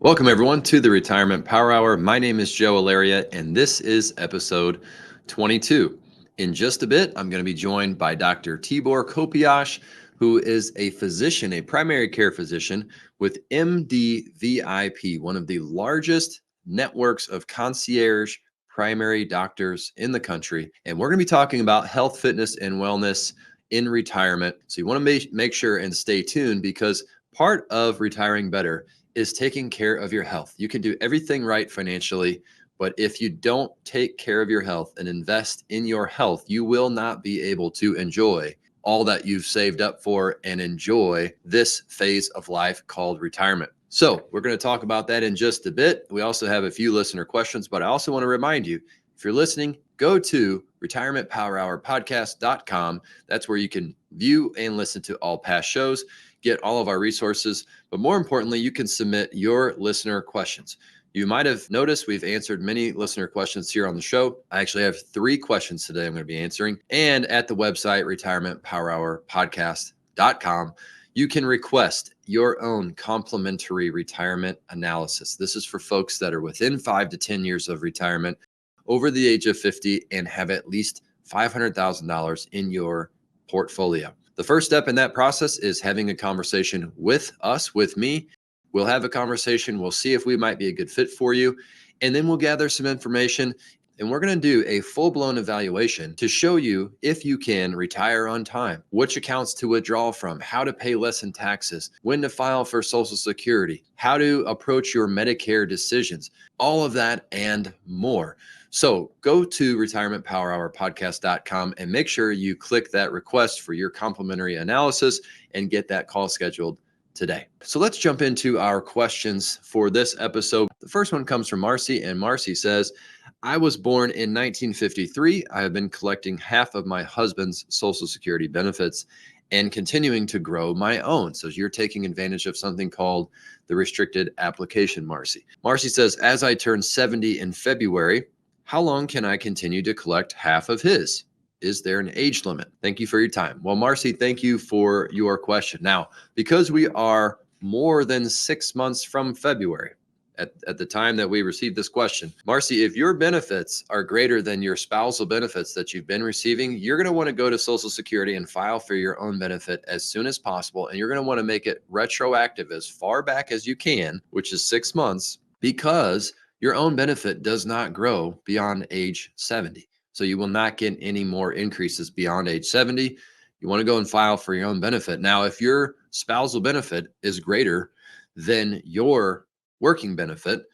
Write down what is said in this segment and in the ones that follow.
Welcome, everyone, to the Retirement Power Hour. My name is Joe Allaria, and this is episode 22. In just a bit, I'm going to be joined by Dr. Tibor Kopjas, who is a physician, a primary care physician with MDVIP, one of the largest networks of concierge primary doctors in the country. And we're going to be talking about health, fitness, and wellness in retirement. So you want to make sure and stay tuned, because part of retiring better is taking care of your health. You can do everything right financially, but if you don't take care of your health and invest in your health, you will not be able to enjoy all that you've saved up for and enjoy this phase of life called retirement. So we're going to talk about that in just a bit. We also have a few listener questions, but I also want to remind you, if you're listening, go to retirementpowerhourpodcast.com. That's where you can view and listen to all past shows, get all of our resources, but more importantly, you can submit your listener questions. You might have noticed we've answered many listener questions here on the show. I actually have 3 questions today I'm going to be answering. And at the website, retirementpowerhourpodcast.com, you can request your own complimentary retirement analysis. This is for folks that are within 5 to 10 years of retirement, over the age of 50, and have at least $500,000 in your portfolio. The first step in that process is having a conversation with us, with me. We'll have a conversation. We'll see if we might be a good fit for you. And then we'll gather some information, and we're going to do a full-blown evaluation to show you if you can retire on time, which accounts to withdraw from, how to pay less in taxes, when to file for Social Security, how to approach your Medicare decisions, all of that and more. So go to retirementpowerhourpodcast.com and make sure you click that request for your complimentary analysis and get that call scheduled today. So let's jump into our questions for this episode. The first one comes from Marcy, and Marcy says, I was born in 1953. I have been collecting half of my husband's Social Security benefits and continuing to grow my own. So you're taking advantage of something called the restricted application, Marcy. Marcy says, as I turn 70 in February, how long can I continue to collect half of his? Is there an age limit? Thank you for your time. Well, Marcy, thank you for your question. Now, because we are more than 6 months from February at the time that we received this question, Marcy, if your benefits are greater than your spousal benefits that you've been receiving, you're going to want to go to Social Security and file for your own benefit as soon as possible. And you're going to want to make it retroactive as far back as you can, which is 6 months, because your own benefit does not grow beyond age 70. So you will not get any more increases beyond age 70. You want to go and file for your own benefit. Now, if your spousal benefit is greater than your working benefit,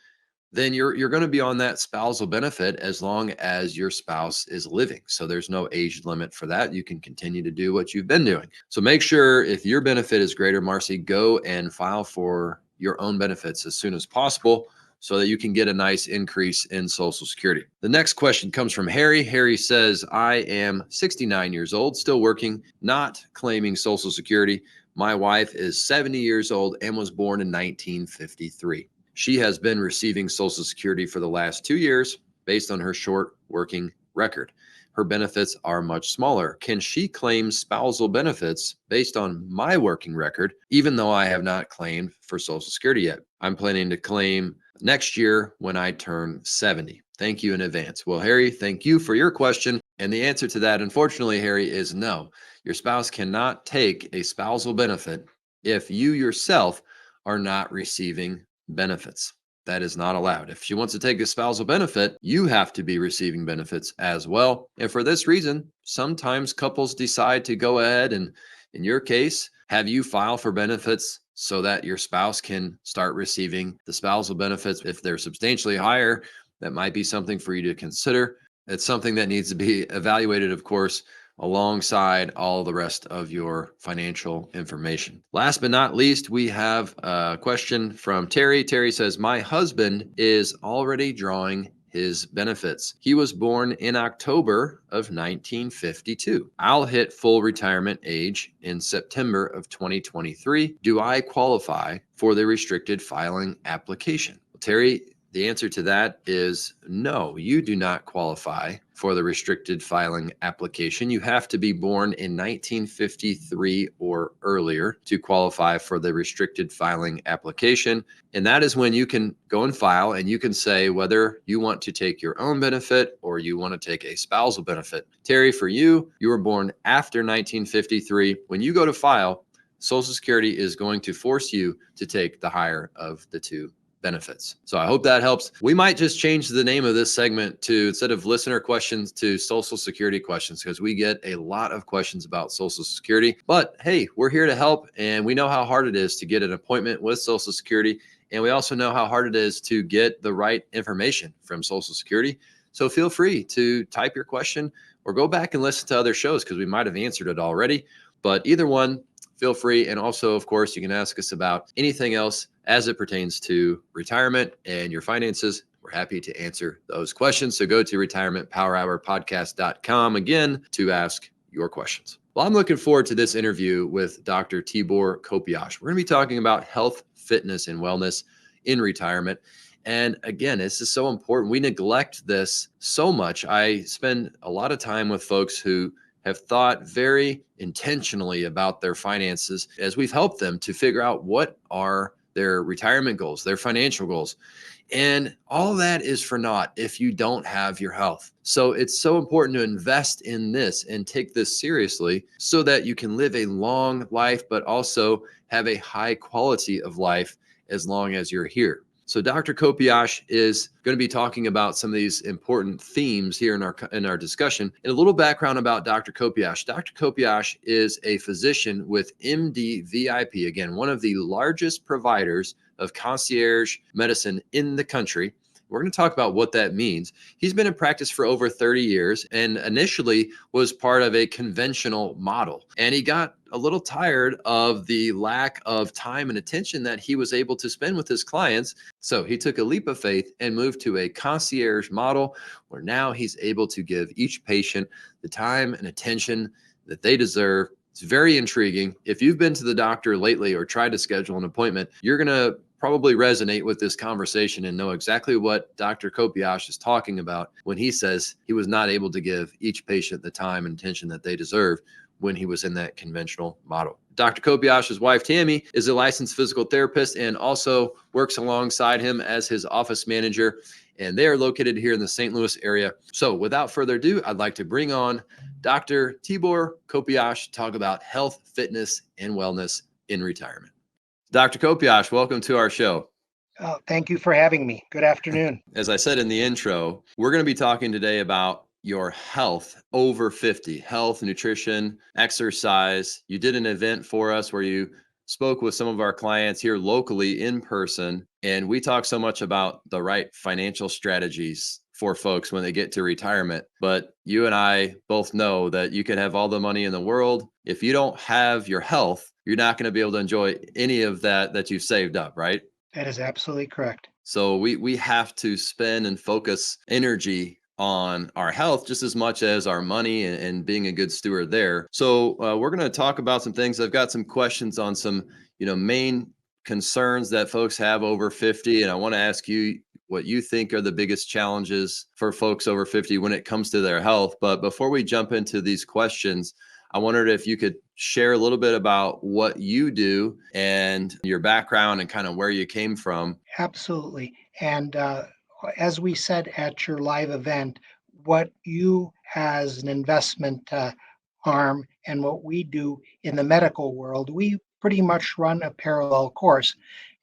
then you're going to be on that spousal benefit as long as your spouse is living. So there's no age limit for that. You can continue to do what you've been doing. So make sure, if your benefit is greater, Marcy, go and file for your own benefits as soon as possible, so that you can get a nice increase in Social Security. The next question comes from Harry. Harry says, I am 69 years old, still working, not claiming Social Security. My wife is 70 years old and was born in 1953. She has been receiving Social Security for the last 2 years based on her short working record. Her benefits are much smaller. Can she claim spousal benefits based on my working record, even though I have not claimed for Social Security yet? I'm planning to claim next year when I turn 70. Thank you in advance. Well, Harry, thank you for your question. And the answer to that, unfortunately, Harry, is no. Your spouse cannot take a spousal benefit if you yourself are not receiving benefits. That is not allowed. If she wants to take a spousal benefit, you have to be receiving benefits as well. And for this reason, sometimes couples decide to go ahead and, in your case, have you file for benefits so that your spouse can start receiving the spousal benefits. If they're substantially higher, that might be something for you to consider. It's something that needs to be evaluated, of course, alongside all the rest of your financial information. Last but not least, we have a question from Terry. Terry says, my husband is already drawing his benefits. He was born in October of 1952. I'll hit full retirement age in September of 2023. Do I qualify for the restricted filing application? Terry, The answer to that is no, you do not qualify for the restricted filing application. You have to be born in 1953 or earlier to qualify for the restricted filing application. And that is when you can go and file and you can say whether you want to take your own benefit or you want to take a spousal benefit. Terry, for you, you were born after 1953. When you go to file, Social Security is going to force you to take the higher of the two benefits. So I hope that helps. We might just change the name of this segment to, instead of listener questions, to Social Security questions, because we get a lot of questions about Social Security. But hey, we're here to help, and we know how hard it is to get an appointment with Social Security, and we also know how hard it is to get the right information from Social Security. So feel free to type your question or go back and listen to other shows, because we might have answered it already. But either one, feel free. And also, of course, you can ask us about anything else as it pertains to retirement and your finances. We're happy to answer those questions. So go to retirementpowerhourpodcast.com again to ask your questions. Well, I'm looking forward to this interview with Dr. Tibor Kopjas. We're going to be talking about health, fitness, and wellness in retirement. And again, this is so important. We neglect this so much. I spend a lot of time with folks who have thought very intentionally about their finances as we've helped them to figure out what are their retirement goals, their financial goals. And all that is for naught if you don't have your health. So it's so important to invest in this and take this seriously so that you can live a long life, but also have a high quality of life as long as you're here. So Dr. Kopjas is going to be talking about some of these important themes here in our discussion. And a little background about Dr. Kopjas. Dr. Kopjas is a physician with MDVIP, again, one of the largest providers of concierge medicine in the country. We're going to talk about what that means. He's been in practice for over 30 years and initially was part of a conventional model. And he got a little tired of the lack of time and attention that he was able to spend with his clients. So he took a leap of faith and moved to a concierge model where now he's able to give each patient the time and attention that they deserve. It's very intriguing. If you've been to the doctor lately or tried to schedule an appointment, you're going to probably resonate with this conversation and know exactly what Dr. Kopjas is talking about when he says he was not able to give each patient the time and attention that they deserve when he was in that conventional model. Dr. Kopjas's wife, Tammy, is a licensed physical therapist and also works alongside him as his office manager. And they are located here in the St. Louis area. So without further ado, I'd like to bring on Dr. Tibor Kopjas to talk about health, fitness, and wellness in retirement. Dr. Kopjas, welcome to our show. Thank you for having me. Good afternoon. As I said in the intro, we're going to be talking today about your health over 50, health, nutrition, exercise. You did an event for us where you spoke with some of our clients here locally in person, and we talk so much about the right financial strategies for folks when they get to retirement. But you and I both know that you can have all the money in the world. If you don't have your health, you're not going to be able to enjoy any of that you've saved up, right? That is absolutely correct. So we have to spend and focus energy on our health just as much as our money and being a good steward there. So we're going to talk about some things. I've got some questions on some, main concerns that folks have over 50. And I want to ask you what you think are the biggest challenges for folks over 50 when it comes to their health. But before we jump into these questions, I wondered if you could share a little bit about what you do and your background and kind of where you came from. Absolutely. And as we said at your live event, what you as an investment arm and what we do in the medical world, we pretty much run a parallel course.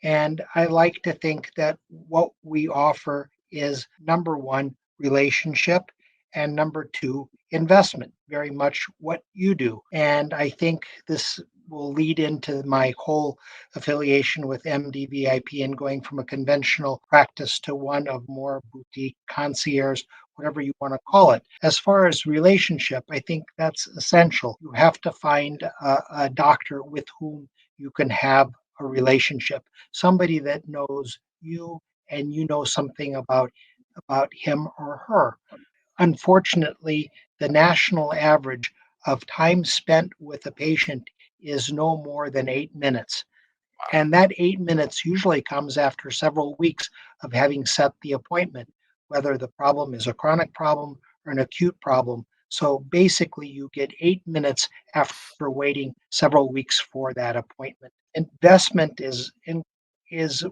And I like to think that what we offer is number one, relationship, and number two, investment, very much what you do. And I think this will lead into my whole affiliation with MDVIP and going from a conventional practice to one of more boutique concierge, whatever you want to call it. As far as relationship, I think that's essential. You have to find a doctor with whom you can have a relationship, somebody that knows you and you know something about him or her. Unfortunately, the national average of time spent with a patient is no more than 8 minutes. And that 8 minutes usually comes after several weeks of having set the appointment, whether the problem is a chronic problem or an acute problem. So basically, you get 8 minutes after waiting several weeks for that appointment. Investment is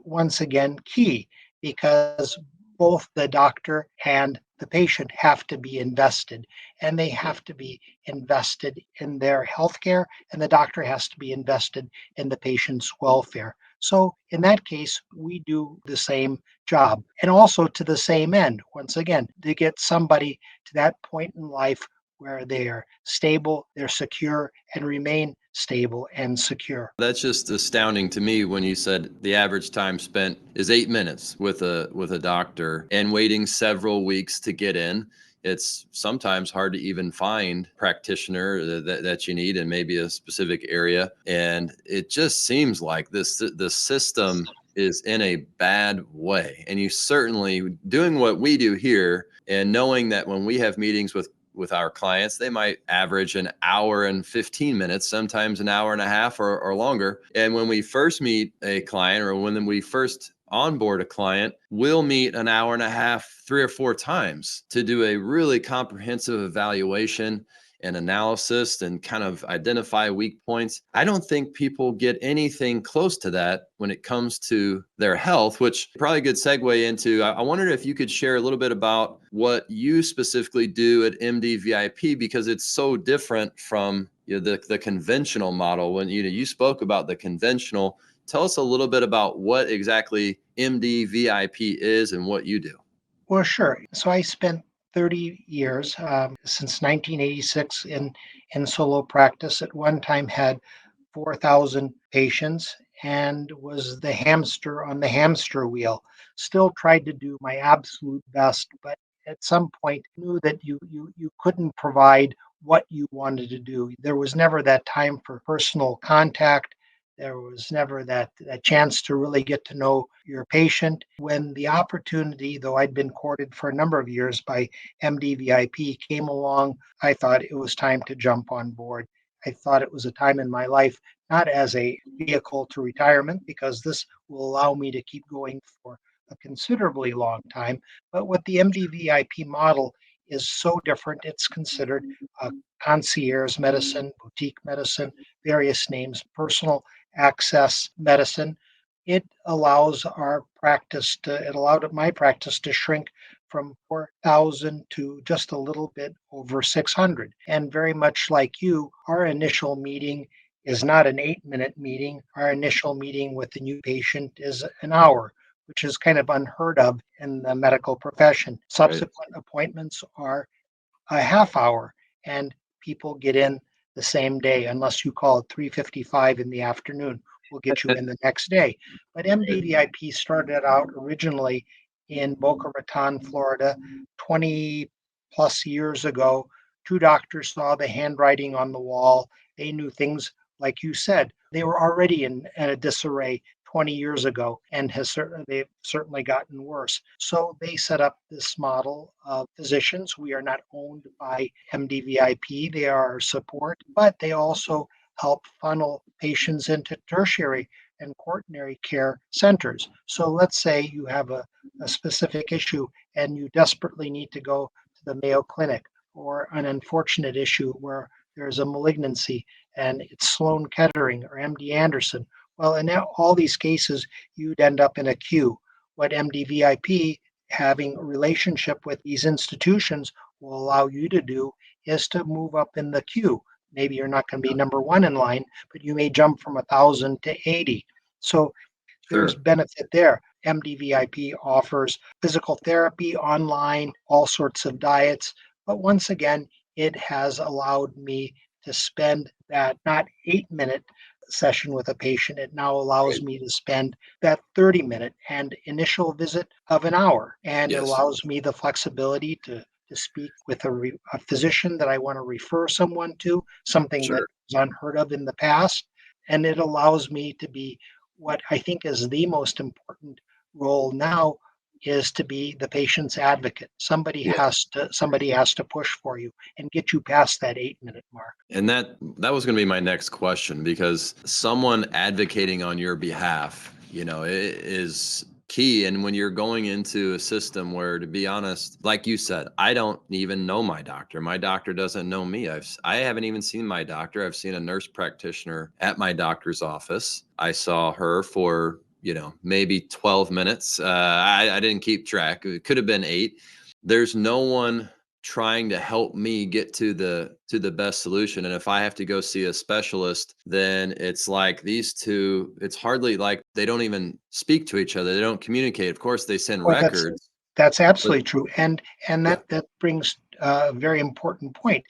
once again key because both the doctor and the patient have to be invested, and they have to be invested in their healthcare, and the doctor has to be invested in the patient's welfare. So in that case, we do the same job and also to the same end, once again, to get somebody to that point in life where they are stable, they're secure, and remain stable and secure. That's just astounding to me when you said the average time spent is 8 minutes with a doctor and waiting several weeks to get in. It's sometimes hard to even find practitioner that you need in maybe a specific area. And it just seems like the system is in a bad way. And you certainly doing what we do here and knowing that when we have meetings with our clients, they might average an hour and 15 minutes, sometimes an hour and a half or longer. And when we first meet a client or when we first onboard a client, we'll meet an hour and a half, 3 or 4 times to do a really comprehensive evaluation and analysis and kind of identify weak points. I don't think people get anything close to that when it comes to their health, which probably a good segue into, I wondered if you could share a little bit about what you specifically do at MDVIP, because it's so different from the conventional model. When you spoke about the conventional, tell us a little bit about what exactly MDVIP is and what you do. Well, sure. So I spent 30 years since 1986 in solo practice. At one time, had 4,000 patients and was the hamster on the hamster wheel. Still tried to do my absolute best, but at some point knew that you couldn't provide what you wanted to do. There was never that time for personal contact. There was never that chance to really get to know your patient. When the opportunity, though I'd been courted for a number of years by MDVIP, came along, I thought it was time to jump on board. I thought it was a time in my life, not as a vehicle to retirement, because this will allow me to keep going for a considerably long time. But what the MDVIP model is so different, it's considered concierge medicine, boutique medicine, various names, personal access medicine. It allowed my practice to shrink from 4,000 to just a little bit over 600. And very much like you, our initial meeting is not an 8 minute meeting. Our initial meeting with the new patient is an hour, which is kind of unheard of in the medical profession. Right. Subsequent appointments are a half hour, and people get in the same day unless you call at 3:55 in the afternoon. We'll get you in the next day. But MDVIP started out originally in Boca Raton, Florida, 20 plus years ago. Two doctors saw the handwriting on the wall. They knew things, like you said, they were already in a disarray 20 years ago and they've certainly gotten worse. So they set up this model of physicians. We are not owned by MDVIP, they are our support, but they also help funnel patients into tertiary and quaternary care centers. So let's say you have a specific issue and you desperately need to go to the Mayo Clinic, or an unfortunate issue where there's a malignancy and it's Sloan Kettering or MD Anderson. Well, in all these cases, you'd end up in a queue. What MDVIP, having a relationship with these institutions, will allow you to do is to move up in the queue. Maybe you're not going to be number one in line, but you may jump from 1,000 to 80. So there's Sure. benefit there. MDVIP offers physical therapy online, all sorts of diets. But once again, it has allowed me to spend that not 8 minute session with a patient. It now allows Right. me to spend that 30-minute and initial visit of an hour. And it Yes. allows me the flexibility to speak with a physician that I want to refer someone to, something that Sure. was unheard of in the past. And it allows me to be what I think is the most important role now is to be the patient's advocate. Somebody Yeah. has to push for you and get you past that 8-minute mark. And that was going to be my next question, because someone advocating on your behalf, it is key. And when you're going into a system where, to be honest, like you said, I don't even know my doctor. My doctor doesn't know me. I haven't even seen my doctor. I've seen a nurse practitioner at my doctor's office. I saw her for, maybe 12 minutes. I didn't keep track. It could have been 8. There's no one trying to help me get to the best solution. And if I have to go see a specialist, then it's like these two, it's hardly like they don't even speak to each other. They don't communicate. Of course, they send Well, that's records, that's but absolutely true, and yeah, that brings a very important point.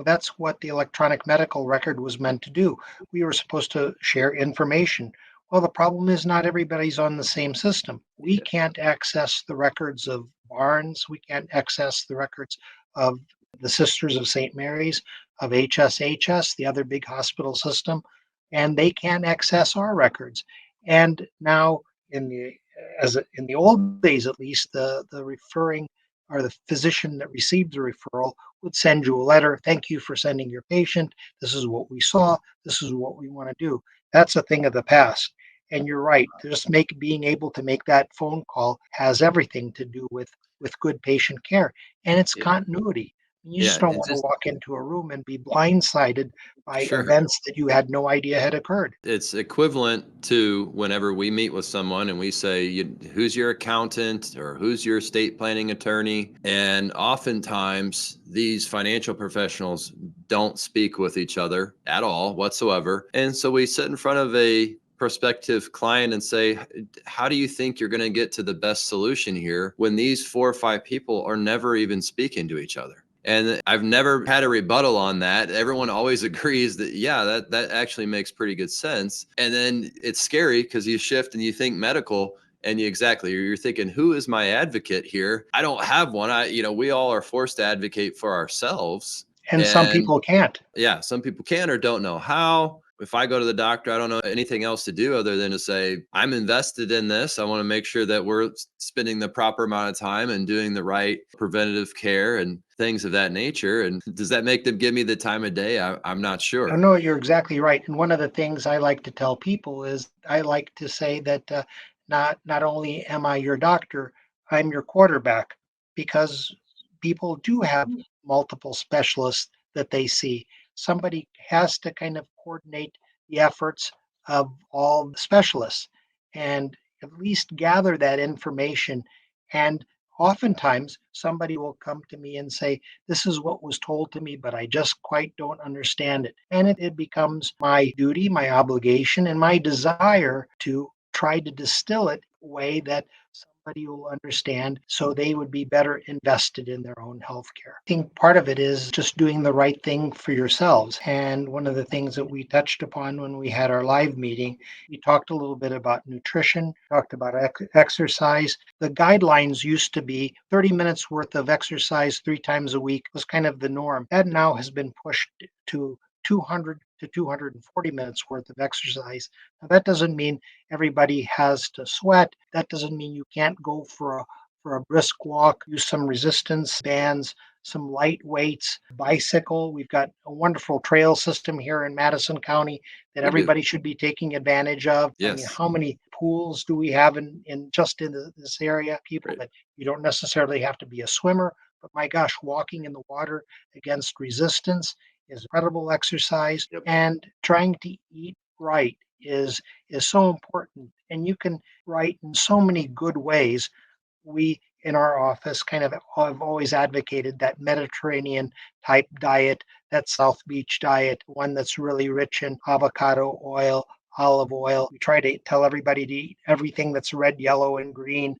That's what the electronic medical record was meant to do. We were supposed to share information. Well, the problem is not everybody's on the same system. We yeah, can't access the records of Barnes. We can't access the records of the Sisters of St. Mary's, of HSHS, the other big hospital system, and they can't access our records. And now in the old days, at least, the referring or the physician that received the referral would send you a letter. Thank you for sending your patient. This is what we saw. This is what we want to do. That's a thing of the past. And you're right. Just being able to make that phone call has everything to do with good patient care, and it's yeah, continuity. You just yeah. don't It's want to just walk into a room and be blindsided by sure. events that you had no idea had occurred. It's equivalent to whenever we meet with someone and we say, who's your accountant or who's your estate planning attorney? And oftentimes these financial professionals don't speak with each other at all whatsoever. And so we sit in front of a prospective client and say, how do you think you're going to get to the best solution here when these 4 or 5 people are never even speaking to each other? And I've never had a rebuttal on that. Everyone always agrees that, yeah, that actually makes pretty good sense. And then it's scary because you shift and you think medical, and you're thinking, who is my advocate here? I don't have one. We all are forced to advocate for ourselves. And some And people can't. yeah, some people can or don't know how. If I go to the doctor, I don't know anything else to do other than to say, I'm invested in this. I want to make sure that we're spending the proper amount of time and doing the right preventative care and things of that nature. And does that make them give me the time of day? I'm not Oh, sure. no, you're exactly right. And one of the things I like to tell people is I like to say that not only am I your doctor, I'm your quarterback, because people do have multiple specialists that they see. Somebody has to kind of coordinate the efforts of all the specialists and at least gather that information. And oftentimes somebody will come to me and say, this is what was told to me, but I just quite don't understand it. And it becomes my duty, my obligation, and my desire to try to distill it in a way that somebody will understand so they would be better invested in their own health care. I think part of it is just doing the right thing for yourselves. And one of the things that we touched upon when we had our live meeting, we talked a little bit about nutrition, talked about exercise. The guidelines used to be 30 minutes worth of exercise 3 times a week was kind of the norm. That now has been pushed to 200 to 240 minutes worth of exercise. Now, that doesn't mean everybody has to sweat. That doesn't mean you can't go for a brisk walk, use some resistance bands, some light weights, bicycle. We've got a wonderful trail system here in Madison County that We do. everybody should be taking advantage of. I mean, Yes. how many pools do we have in just in this area? People Right. that you don't necessarily have to be a swimmer, but my gosh, walking in the water against resistance is incredible exercise. Yep. And trying to eat right is so important. And you can write in so many good ways. We in our office kind of have always advocated that Mediterranean type diet, that South Beach diet, one that's really rich in avocado oil, olive oil. We try to tell everybody to eat everything that's red, yellow, and green.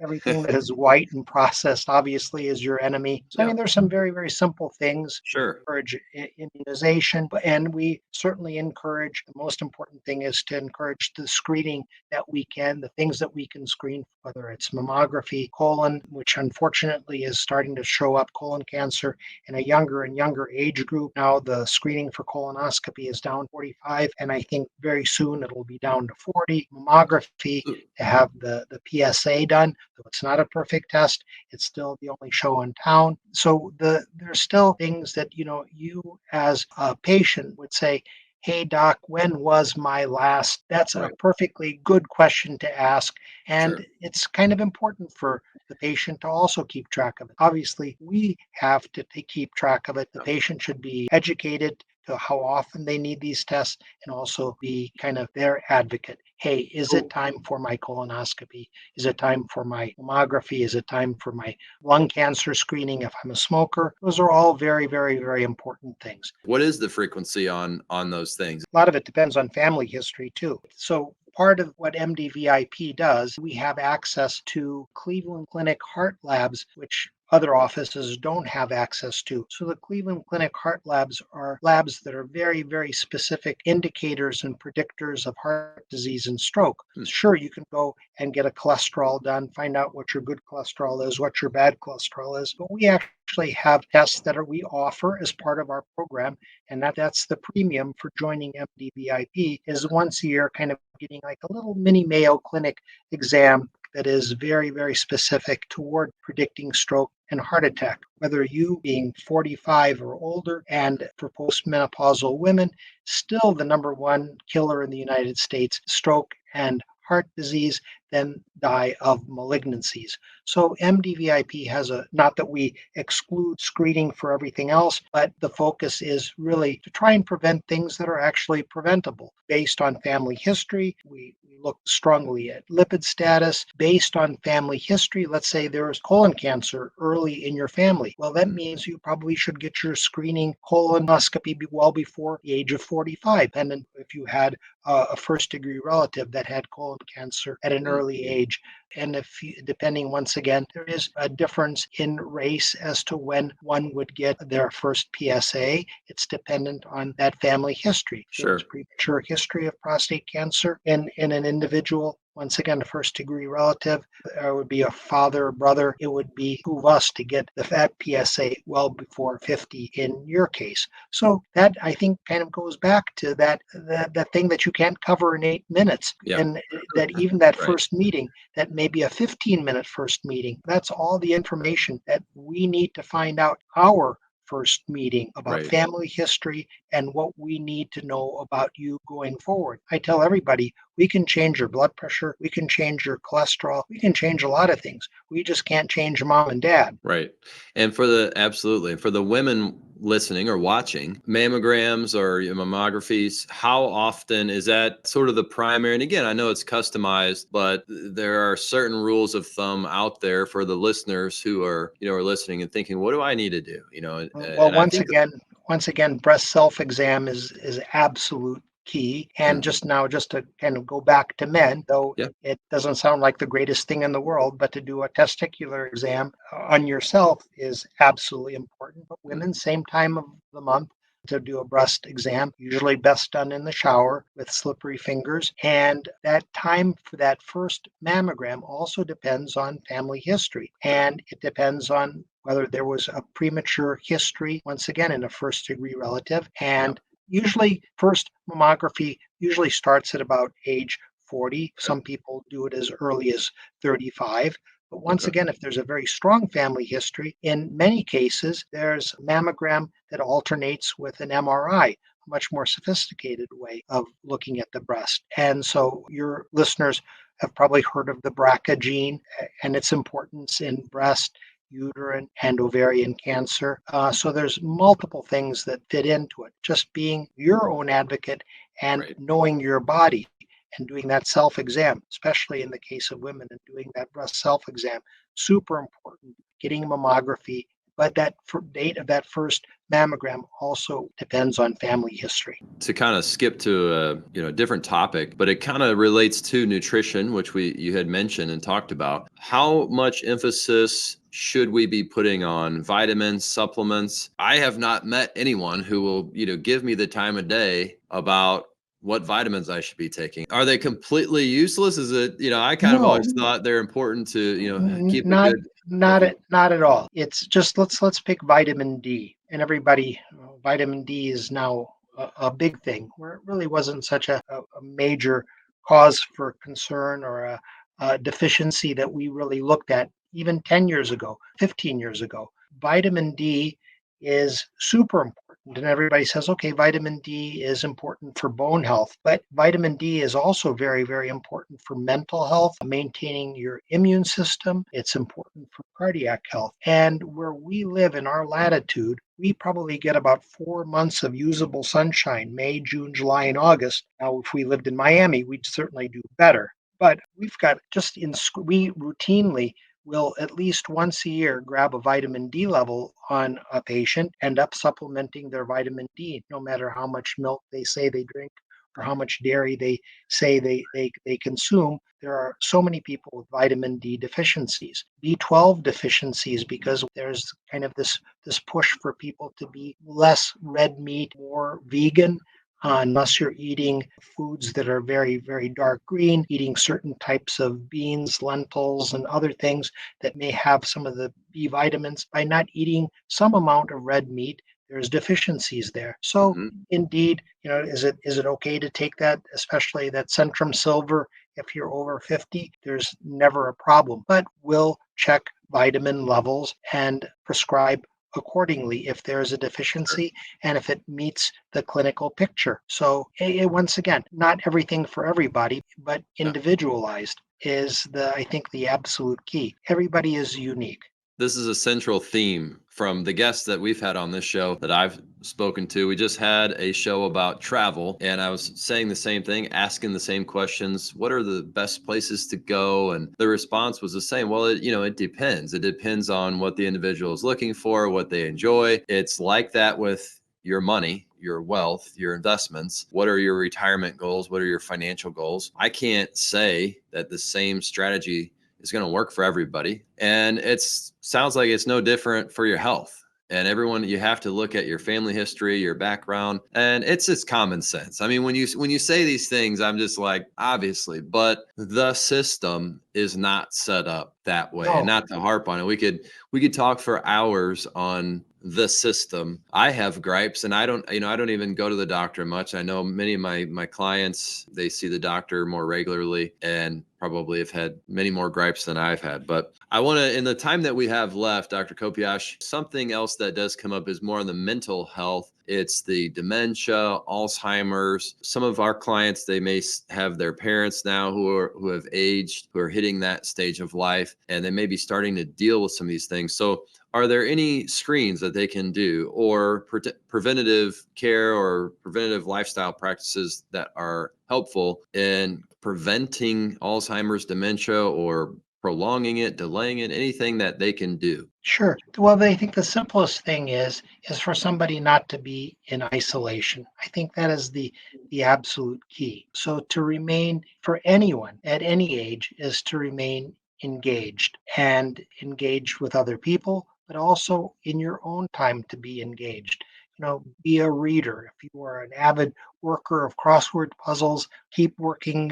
Everything that is white and processed obviously is your enemy. So I Yeah. mean, there's some very, very simple things. Sure. Encourage immunization, and we certainly encourage. The most important thing is to encourage the screening that we can, the things that we can screen, whether it's mammography, colon, which unfortunately is starting to show up, colon cancer in a younger and younger age group. Now the screening for colonoscopy is down 45, and I think very soon it'll be down to 40. Mammography, to have the PSA done, It's not a perfect test. It's still the only show in town. So there's still things that, you as a patient would say, hey, doc, when was my last? That's a Right. perfectly good question to ask. And Sure. it's kind of important for the patient to also keep track of it. Obviously, we have to keep track of it. The Yeah. patient should be educated to how often they need these tests and also be kind of their advocate. Hey, is it So time for my colonoscopy? Is it time for my mammography? Is it time for my lung cancer screening if I'm a smoker? Those are all very, very, very important things. what is the frequency on those things? A lot of it depends on family history too. So part of what MDVIP does, we have access to Cleveland Clinic heart labs, which other offices don't have access to. So the Cleveland Clinic heart labs are labs that are very, very specific indicators and predictors of heart disease and stroke. Hmm. Sure, you can go and get a cholesterol done, find out what your good cholesterol is, what your bad cholesterol is, but we actually have tests that we offer as part of our program, and that's the premium for joining MDVIP, is once a year kind of getting like a little mini Mayo Clinic exam that is very, very specific toward predicting stroke and heart attack. Whether you being 45 or older, and for postmenopausal women, still the number one killer in the United States, stroke and heart disease, then die of malignancies. So MDVIP has not that we exclude screening for everything else, but the focus is really to try and prevent things that are actually preventable. Based on family history, we look strongly at lipid status. Based on family history, let's say there is colon cancer early in your family. Well, that means you probably should get your screening colonoscopy well before the age of 45. And if you had a first degree relative that had colon cancer at an early age. And depending, once again, there is a difference in race as to when one would get their first PSA. It's dependent on that family history. If there was Sure. premature history of prostate cancer in an individual, once again, a first degree relative, it would be a father or brother. It would behoove us to get that PSA well before 50 in your case. So that, I think, kind of goes back to that thing that you can't cover in 8 minutes. Yeah. And that even that Right. first meeting, that may be a 15-minute first meeting, that's all the information that we need to find out our first meeting about Right. family history and what we need to know about you going forward. I tell everybody, we can change your blood pressure, we can change your cholesterol, we can change a lot of things. We just can't change mom and dad. Right. And absolutely, for the women listening or watching, mammograms or mammographies, how often is that sort of the primary? And again, I know it's customized, but there are certain rules of thumb out there for the listeners who are listening and thinking, what do I need to do? Well, And I think once again, breast self-exam is absolute key. And Mhm. just to kind of go back to men, though Yeah. it doesn't sound like the greatest thing in the world, but to do a testicular exam on yourself is absolutely important. But women, same time of the month to do a breast exam, usually best done in the shower with slippery fingers. And that time for that first mammogram also depends on family history. And it depends on whether there was a premature history, once again, in a first degree relative. Yeah. And usually, first mammography usually starts at about age 40. Okay. Some people do it as early as 35. But once Okay. again, if there's a very strong family history, in many cases, there's a mammogram that alternates with an MRI, a much more sophisticated way of looking at the breast. And so your listeners have probably heard of the BRCA gene and its importance in breast, uterine, and ovarian cancer. So there's multiple things that fit into it. Just being your own advocate and Right. knowing your body and doing that self-exam, especially in the case of women and doing that breast self-exam, super important. Getting mammography, but that date of that first mammogram also depends on family history. To kind of skip to a different topic, but it kind of relates to nutrition, which you had mentioned and talked about. How much emphasis should we be putting on vitamins, supplements? I have not met anyone who will give me the time of day about what vitamins I should be taking. Are they completely useless? Is it, I kind of No, always thought they're important to keep a not good healthy. not at all. It's just let's pick vitamin D, and everybody, vitamin D is now a big thing where it really wasn't such a major cause for concern or deficiency that we really looked at even 10 years ago, 15 years ago. Vitamin D is super important. And everybody says, okay, vitamin D is important for bone health, but vitamin D is also very, very important for mental health, maintaining your immune system. It's important for cardiac health. And where we live in our latitude, we probably get about 4 months of usable sunshine, May, June, July, and August. Now, if we lived in Miami, we'd certainly do better. But we've got we routinely will at least once a year grab a vitamin D level on a patient, end up supplementing their vitamin D, no matter how much milk they say they drink or how much dairy they say they consume. There are so many people with vitamin D deficiencies, B12 deficiencies, because there's kind of this push for people to be less red meat, more vegan, unless you're eating foods that are very, very dark green, eating certain types of beans, lentils, and other things that may have some of the B vitamins. By not eating some amount of red meat, there's deficiencies there. So Hmm. indeed, is it okay to take that, especially that Centrum Silver if you're over 50? There's never a problem, but we'll check vitamin levels and prescribe accordingly if there's a Sure. deficiency and if it meets the clinical picture. So, once again, not everything for everybody, but Yeah. individualized is I think, the absolute key. Everybody is unique. This is a central theme from the guests that we've had on this show that I've spoken to. We just had a show about travel, and I was saying the same thing, asking the same questions. What are the best places to go? And the response was the same. Well, it depends. It depends on what the individual is looking for, what they enjoy. It's like that with your money, your wealth, your investments. What are your retirement goals? What are your financial goals? I can't say that the same strategy is going to work for everybody. And it sounds like it's no different for your health. And everyone, you have to look at your family history, your background, and it's just common sense. I mean, when you say these things, I'm just like, obviously, but the system is not set up that way. And No, not to harp on it, we could talk for hours on the system. I have gripes, and I don't even go to the doctor much. I know many of my clients, they see the doctor more regularly and probably have had many more gripes than I've had. But I want to, in the time that we have left, Dr. Kopjas, something else that does come up is more on the mental health. It's the dementia, Alzheimer's. Some of our clients, they may have their parents now who have aged, who are hitting that stage of life, and they may be starting to deal with some of these things. So are there any screens that they can do, or preventative care or preventative lifestyle practices that are helpful in preventing Alzheimer's, dementia, or prolonging it, delaying it, anything that they can do? sure. Well, I think the simplest thing is for somebody not to be in isolation. I think that is the absolute key. So to remain, for anyone at any age, is to remain engaged with other people, but also in your own time to be engaged. Be a reader. If you are an avid worker of crossword puzzles, keep working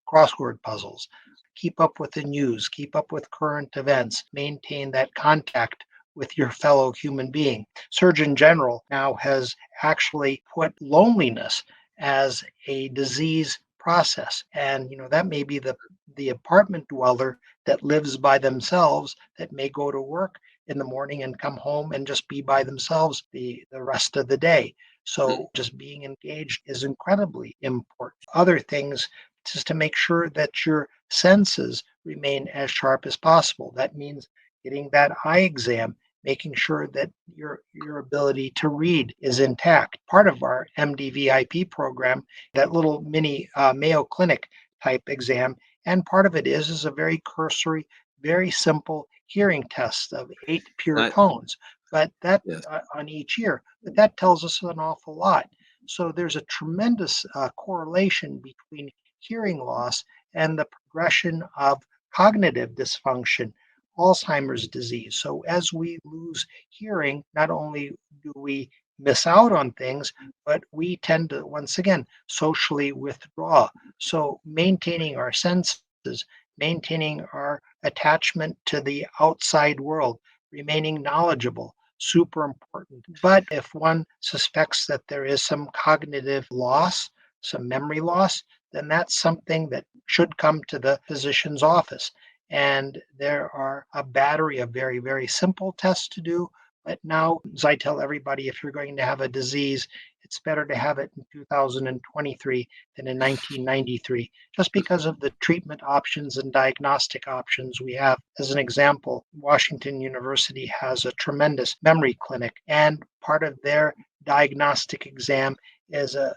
crossword puzzles. Keep up with the news, keep up with current events, maintain that contact with your fellow human being. Surgeon General now has actually put loneliness as a disease process. And that may be the apartment dweller that lives by themselves, that may go to work in the morning and come home and just be by themselves the rest of the day. Mhm. So just being engaged is incredibly important. Other things, just to make sure that your senses remain as sharp as possible. That means getting that eye exam, making sure that your ability to read is intact. Part of our MDVIP program, that little mini Mayo Clinic type exam, and part of it is a very cursory, very simple hearing test of 8 pure I, tones, but that yes. on each ear. But that tells us an awful lot. So there's a tremendous correlation between hearing loss and the progression of cognitive dysfunction, Alzheimer's disease. So as we lose hearing, not only do we miss out on things, but we tend to, once again, socially withdraw. So maintaining our senses, maintaining our attachment to the outside world, remaining knowledgeable, super important. But if one suspects that there is some cognitive loss, some memory loss, then that's something that should come to the physician's office. And there are a battery of very, very simple tests to do. But now, as I tell everybody, if you're going to have a disease, it's better to have it in 2023 than in 1993, just because of the treatment options and diagnostic options we have. As an example, Washington University has a tremendous memory clinic, and part of their diagnostic exam is a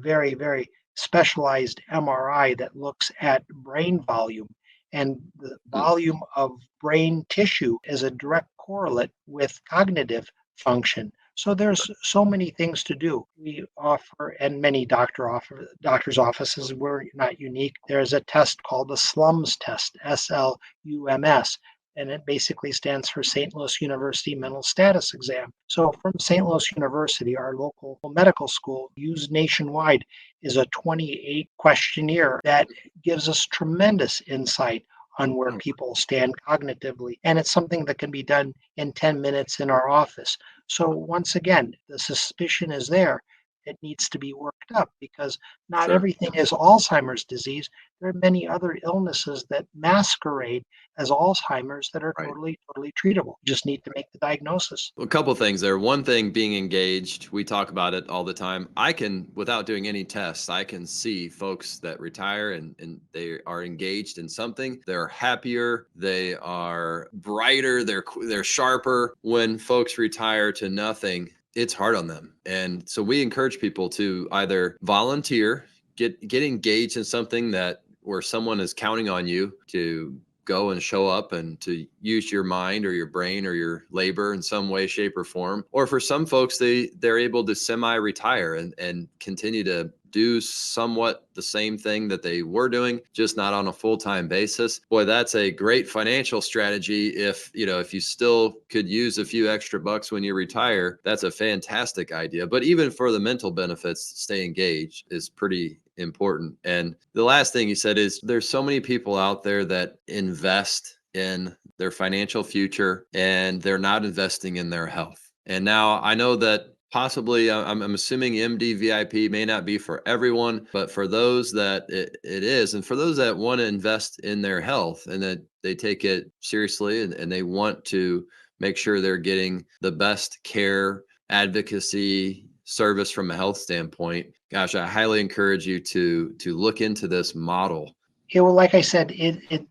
very, very specialized MRI that looks at brain volume. And the Hmm. volume of brain tissue is a direct correlate with cognitive function. So there's so many things to do. We offer, and many doctors' offices, we're not unique. There's a test called the SLUMS test, SLUMS, and it basically stands for St. Louis University Mental Status Exam. So from St. Louis University, our local medical school, used nationwide, is a 28 questionnaire that gives us tremendous insight on where Hmm. people stand cognitively. And it's something that can be done in 10 minutes in our office. So once again, the suspicion is there. It needs to be worked up because not Sure. everything is Alzheimer's disease. There are many other illnesses that masquerade as Alzheimer's that are Right. totally, totally treatable. You just need to make the diagnosis. A couple things there. One thing, being engaged, we talk about it all the time. I can, without doing any tests, I can see folks that retire and they are engaged in something. They're happier, they are brighter, they're sharper. When folks retire to nothing, it's hard on them. And so we encourage people to either volunteer, get engaged in something that where someone is counting on you to go and show up and to use your mind or your brain or your labor in some way, shape, or form. Or for some folks, they're able to semi-retire and continue to do somewhat the same thing that they were doing, just not on a full-time basis. Boy, that's a great financial strategy. If you still could use a few extra bucks when you retire, that's a fantastic idea. But even for the mental benefits, stay engaged is pretty important. And the last thing you said is there's so many people out there that invest in their financial future and they're not investing in their health. And now I know that possibly I'm assuming MDVIP may not be for everyone, but for those that it is, and for those that want to invest in their health and that they take it seriously and they want to make sure they're getting the best care, advocacy, service from a health standpoint, gosh, I highly encourage you to look into this model. Yeah, well, like I said, it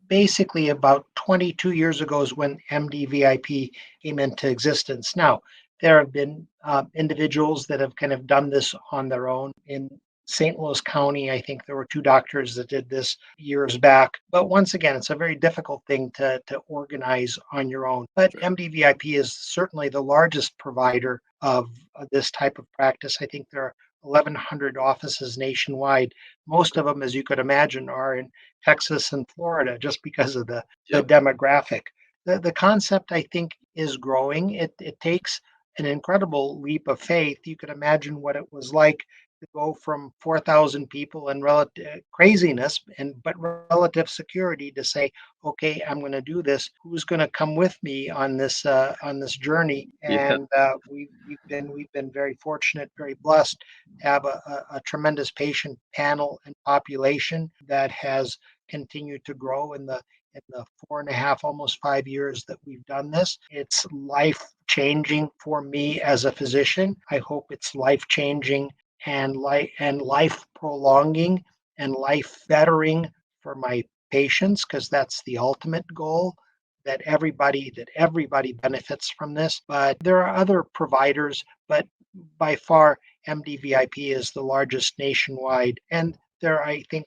basically about 22 years ago is when MDVIP came into existence. Now, there have been individuals that have kind of done this on their own. In St. Louis County, I think there were two doctors that did this years back. But once again, it's a very difficult thing to organize on your own. But Sure. MDVIP is certainly the largest provider of this type of practice. I think there are 1,100 offices nationwide. Most of them, as you could imagine, are in Texas and Florida just because of the Yep. demographic. The concept, I think, is growing. It takes an incredible leap of faith. You could imagine what it was like to go from 4,000 people and relative craziness and but relative security to say, okay, I'm going to do this. Who's going to come with me on this journey? Yeah. And we've been very fortunate, very blessed to have a tremendous patient panel and population that has continued to grow in the 4.5, almost 5 years that we've done this. It's life changing for me as a physician. I hope it's life changing and life prolonging and life bettering for my patients because that's the ultimate goal that everybody benefits from this. But there are other providers, but by far MDVIP is the largest nationwide, and there are, I think,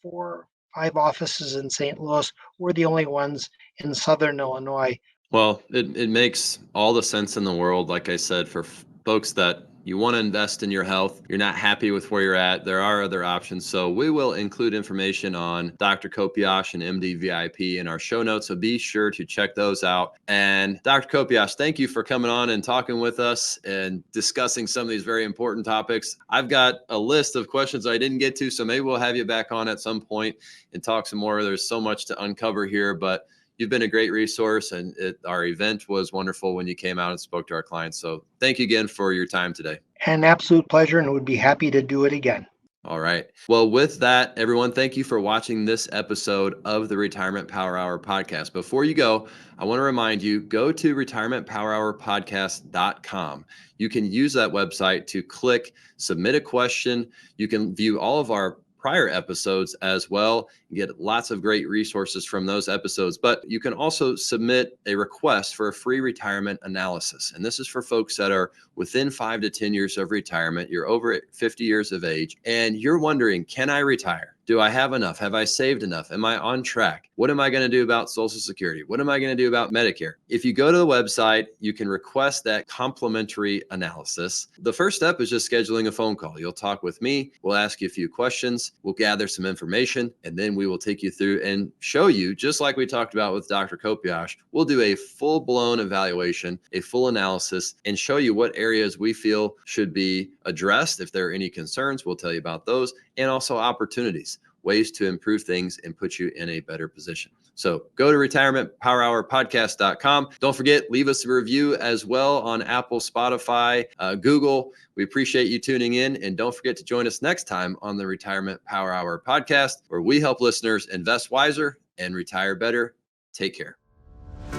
4, 5 offices in St. Louis. We're the only ones in Southern Illinois. Well, it makes all the sense in the world. Like I said, for folks that you want to invest in your health, you're not happy with where you're at, there are other options. So we will include information on Dr. Kopjas and MDVIP in our show notes. So be sure to check those out. And Dr. Kopjas, thank you for coming on and talking with us and discussing some of these very important topics. I've got a list of questions I didn't get to, so maybe we'll have you back on at some point and talk some more. There's so much to uncover here, but you've been a great resource, and our event was wonderful when you came out and spoke to our clients. So thank you again for your time today. An absolute pleasure, and would be happy to do it again. All right. Well, with that, everyone, thank you for watching this episode of the Retirement Power Hour podcast. Before you go, I want to remind you, go to retirementpowerhourpodcast.com. You can use that website to click submit a question. You can view all of our prior episodes as well and get lots of great resources from those episodes. But you can also submit a request for a free retirement analysis. And this is for folks that are within 5 to 10 years of retirement. You're over 50 years of age and you're wondering, can I retire? Do I have enough? Have I saved enough? Am I on track? What am I going to do about Social Security? What am I going to do about Medicare? If you go to the website, you can request that complimentary analysis. The first step is just scheduling a phone call. You'll talk with me. We'll ask you a few questions. We'll gather some information, and then we will take you through and show you, just like we talked about with Dr. Kopjas, we'll do a full-blown evaluation, a full analysis, and show you what areas we feel should be addressed. If there are any concerns, we'll tell you about those, and also opportunities, ways to improve things and put you in a better position. So go to retirementpowerhourpodcast.com. Don't forget, leave us a review as well on Apple, Spotify, Google. We appreciate you tuning in. And don't forget to join us next time on the Retirement Power Hour podcast, where we help listeners invest wiser and retire better. Take care.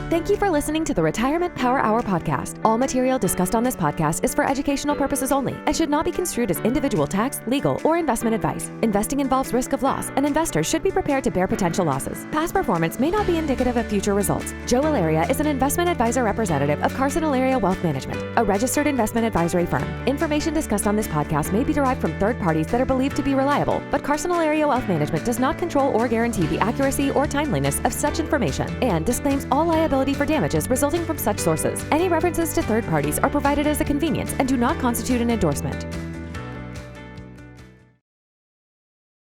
Thank you for listening to the Retirement Power Hour podcast. All material discussed on this podcast is for educational purposes only and should not be construed as individual tax, legal, or investment advice. Investing involves risk of loss, and investors should be prepared to bear potential losses. Past performance may not be indicative of future results. Joe Allaria is an investment advisor representative of Carson Allaria Wealth Management, a registered investment advisory firm. Information discussed on this podcast may be derived from third parties that are believed to be reliable, but Carson Allaria Wealth Management does not control or guarantee the accuracy or timeliness of such information and disclaims all liability for damages resulting from such sources. Any references to third parties are provided as a convenience and do not constitute an endorsement.